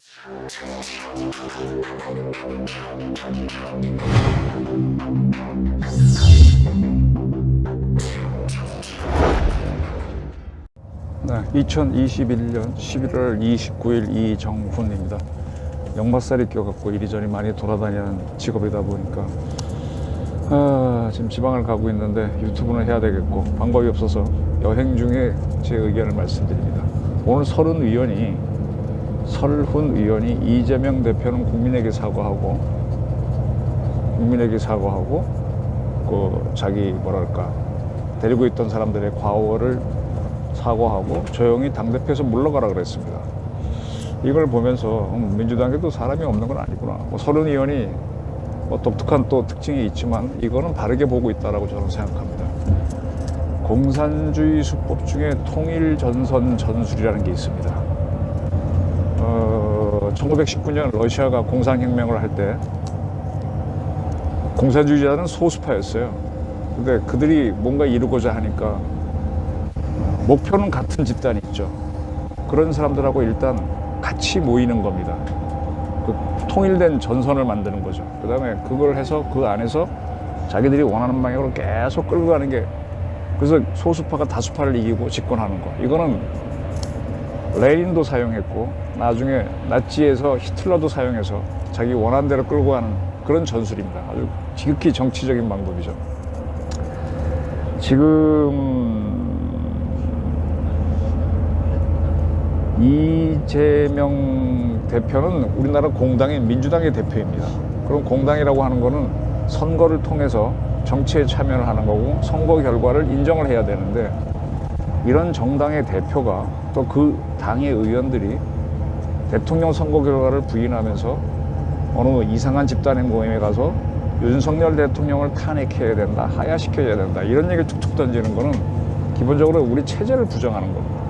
네, 2021년 11월 29일 이정훈입니다. 역마살이 껴갖고 이리저리 많이 돌아다니는 직업이다 보니까 지금 지방을 가고 있는데 유튜브는 해야 되겠고 방법이 없어서 여행 중에 제 의견을 말씀드립니다. 오늘 설훈 의원이 이재명 대표는 국민에게 사과하고 그 자기 데리고 있던 사람들의 과오를 사과하고 조용히 당대표에서 물러가라 그랬습니다. 이걸 보면서 민주당에도 사람이 없는 건 아니구나. 설훈 의원이 독특한 또 특징이 있지만 이거는 바르게 보고 있다라고 저는 생각합니다. 공산주의 수법 중에 통일전선 전술이라는 게 있습니다. 1919년 러시아가 공산혁명을 할 때 공산주의자는 소수파였어요. 근데 그들이 뭔가 이루고자 하니까 목표는 같은 집단이 있죠. 그런 사람들하고 일단 같이 모이는 겁니다. 그 통일된 전선을 만드는 거죠. 그 다음에 그걸 해서 그 안에서 자기들이 원하는 방향으로 계속 끌고 가는 게, 그래서 소수파가 다수파를 이기고 집권하는 거. 이거는 레닌도 사용했고 나중에 나치에서 히틀러도 사용해서 자기 원하는 대로 끌고 가는 그런 전술입니다. 아주 지극히 정치적인 방법이죠. 지금 이재명 대표는 우리나라 공당의 민주당의 대표입니다. 그럼 공당이라고 하는 거는 선거를 통해서 정치에 참여를 하는 거고 선거 결과를 인정을 해야 되는데, 이런 정당의 대표가 또 그 당의 의원들이 대통령 선거 결과를 부인하면서 어느 이상한 집단의 모임에 가서 윤석열 대통령을 탄핵해야 된다, 하야시켜야 된다, 이런 얘기를 툭툭 던지는 거는 기본적으로 우리 체제를 부정하는 겁니다.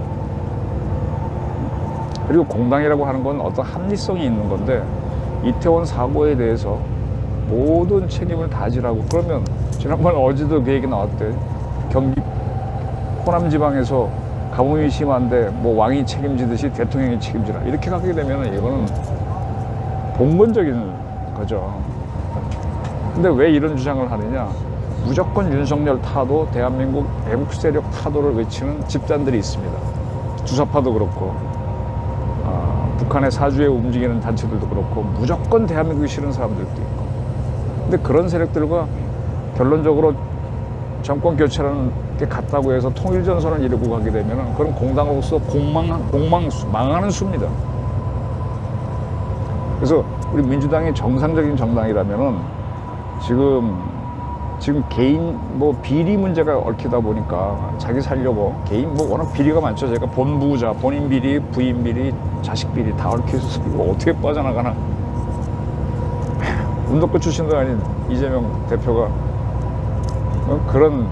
그리고 공당이라고 하는 건 어떤 합리성이 있는 건데, 이태원 사고에 대해서 모든 책임을 다 지라고 그러면, 지난번 어제도 그 얘기 나왔대. 경기 호남 지방에서 가뭄이 심한데 왕이 책임지듯이 대통령이 책임지라, 이렇게 가게 되면 이거는 봉건적인 거죠. 근데 왜 이런 주장을 하느냐? 무조건 윤석열 타도, 대한민국 애국 세력 타도를 외치는 집단들이 있습니다. 주사파도 그렇고 북한의 사주에 움직이는 단체들도 그렇고 무조건 대한민국이 싫은 사람들도 있고. 근데 그런 세력들과 결론적으로 정권 교체라는 게 같다고 해서 통일전선을 이루고 가게 되면 그런 공당으로서 망하는 수입니다. 그래서 우리 민주당이 정상적인 정당이라면은 지금 개인 비리 문제가 얽히다 보니까 자기 살려고 개인 워낙 비리가 많죠. 제가 본부자, 본인 비리, 부인 비리, 자식 비리 다 얽혀서 이거 어떻게 빠져나가나. 운동권 출신도 아닌 이재명 대표가 그런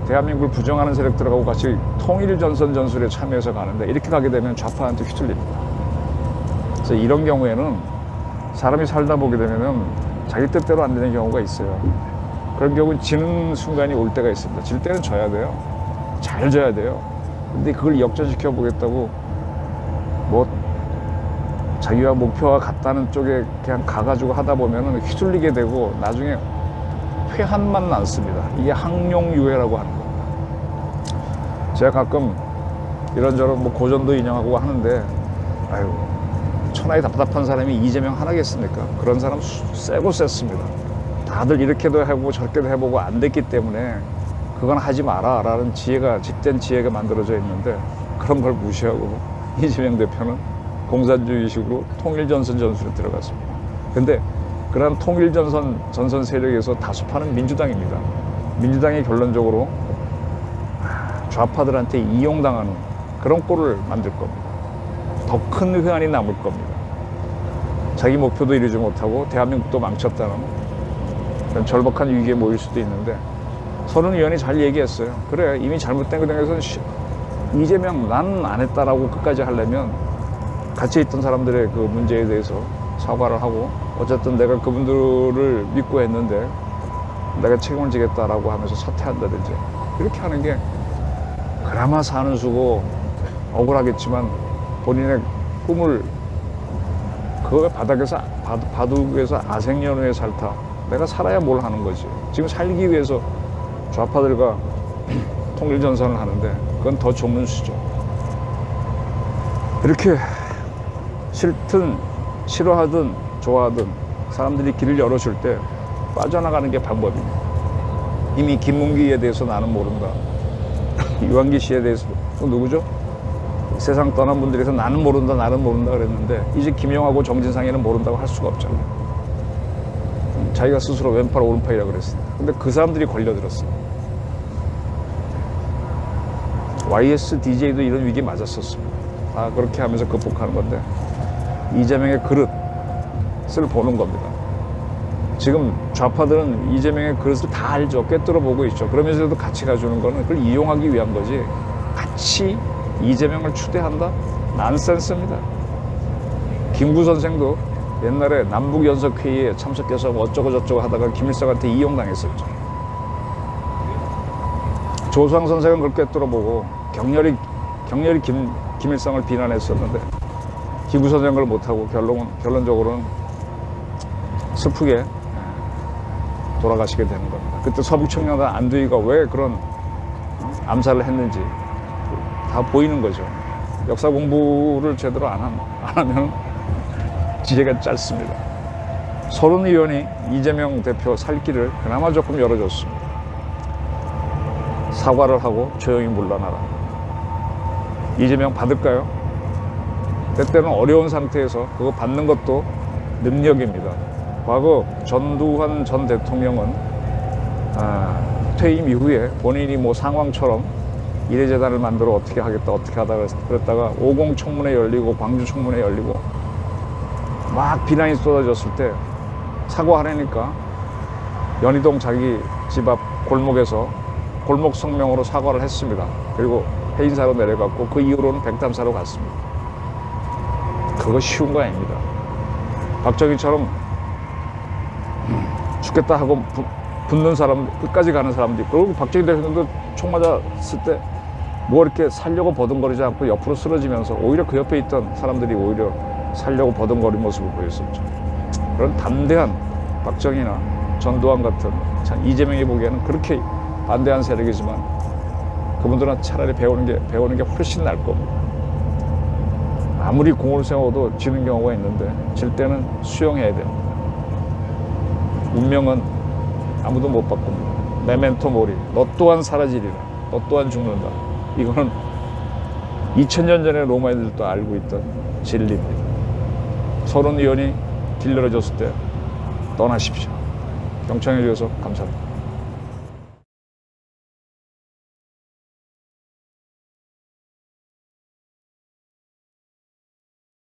대한민국을 부정하는 세력들하고 같이 통일전선 전술에 참여해서 가는데, 이렇게 가게 되면 좌파한테 휘둘립니다. 그래서 이런 경우에는 사람이 살다 보게 되면은 자기 뜻대로 안 되는 경우가 있어요. 그런 경우는 지는 순간이 올 때가 있습니다. 질 때는 져야 돼요. 잘 져야 돼요. 근데 그걸 역전시켜 보겠다고 자기와 목표가 같다는 쪽에 그냥 가가지고 하다 보면은 휘둘리게 되고 나중에 회한만 남습니다. 이게 항룡유해라고 하는 겁니다. 제가 가끔 이런저런 고전도 인용하고 하는데, 아유, 천하에 답답한 사람이 이재명 하나겠습니까? 그런 사람 세고 셌습니다. 다들 이렇게도 해보고 저렇게도 해보고 안 됐기 때문에 그건 하지 마라 라는 집된 지혜가 만들어져 있는데, 그런 걸 무시하고 이재명 대표는 공산주의식으로 통일전선 전술에 들어갔습니다. 근데 그런 통일전선 세력에서 다수파는 민주당입니다. 민주당이 결론적으로 좌파들한테 이용당하는 그런 꼴을 만들 겁니다. 더 큰 회한이 남을 겁니다. 자기 목표도 이루지 못하고 대한민국도 망쳤다는 그런 절박한 위기에 모일 수도 있는데, 설훈 의원이 잘 얘기했어요. 그래, 이미 잘못된 거에 대해서 이재명 난 안 했다라고 끝까지 하려면 같이 있던 사람들의 그 문제에 대해서 사과를 하고, 어쨌든 내가 그분들을 믿고 했는데 내가 책임을 지겠다라고 하면서 사퇴한다든지, 이렇게 하는 게 그나마 사는 수고 억울하겠지만 본인의 꿈을 그거 왜 바닥에서 바둑에서 아생연후에 살타. 내가 살아야 뭘 하는 거지. 지금 살기 위해서 좌파들과 통일전선을 하는데 그건 더 좁는 수죠. 이렇게 싫든 싫어하든 좋아하든 사람들이 길을 열어줄 때 빠져나가는 게 방법입니다. 이미 김문기에 대해서 나는 모른다. 유한기 씨에 대해서 또 누구죠? 세상 떠난 분들에서 나는 모른다 그랬는데 이제 김영하고 정진상이는 모른다고 할 수가 없잖아요. 자기가 스스로 왼팔 오른팔이라고 그랬습니다. 근데 그 사람들이 걸려들었어요. YS DJ도 이런 위기 맞았었습니다. 다 그렇게 하면서 극복하는 건데 이재명의 그릇을 보는 겁니다. 지금 좌파들은 이재명의 그릇을 다 알죠. 꿰뚫어 보고 있죠. 그러면서도 같이 가주는 거는 그걸 이용하기 위한 거지, 같이 이재명을 추대한다? 난센스입니다. 김구 선생도 옛날에 남북연석회의에 참석해서 어쩌고 저쩌고 하다가 김일성한테 이용당했었죠. 조수왕 선생은 그걸 꿰뚫어보고 격렬히 김일성을 비난했었는데 김구 선생은 그걸 못하고 결론적으로는 슬프게 돌아가시게 되는 겁니다. 그때 서북청년단 안두희가 왜 그런 암살을 했는지 다 보이는 거죠. 역사 공부를 제대로 안 하면 지혜가 짧습니다. 서른 의원이 이재명 대표 살 길을 그나마 조금 열어줬습니다. 사과를 하고 조용히 물러나라. 이재명 받을까요? 때때는 어려운 상태에서 그거 받는 것도 능력입니다. 과거 전두환 전 대통령은 퇴임 이후에 본인이 뭐 상황처럼 이래재단을 만들어 어떻게 하겠다 어떻게 하다 그랬다가 50 청문회 열리고 광주 청문회 열리고 막 비난이 쏟아졌을 때 사과하려니까 연희동 자기 집 앞 골목에서 골목 성명으로 사과를 했습니다. 그리고 해인사로 내려갔고 그 이후로는 백담사로 갔습니다. 그거 쉬운 거 아닙니다. 박정희처럼 죽겠다 하고 붙는 사람, 끝까지 가는 사람도 있고, 그리고 박정희 대통령도 총 맞았을 때 뭐 이렇게 살려고 버둥거리지 않고 옆으로 쓰러지면서 오히려 그 옆에 있던 사람들이 오히려 살려고 버둥거린 모습을 보였었죠. 그런 담대한 박정희나 전두환 같은, 참 이재명이 보기에는 그렇게 반대한 세력이지만 그분들은 차라리 배우는 게 훨씬 나을 겁니다. 아무리 공을 세워도 지는 경우가 있는데 질 때는 수용해야 됩니다. 운명은 아무도 못 바꿉니다. 메멘토 모리. 너 또한 사라지리라. 너 또한 죽는다. 이거는 2000년 전에 로마인들도 알고 있던 진리입니다. 서른 의원이 길 열어줬을 때 떠나십시오. 경청해 주셔서 감사합니다.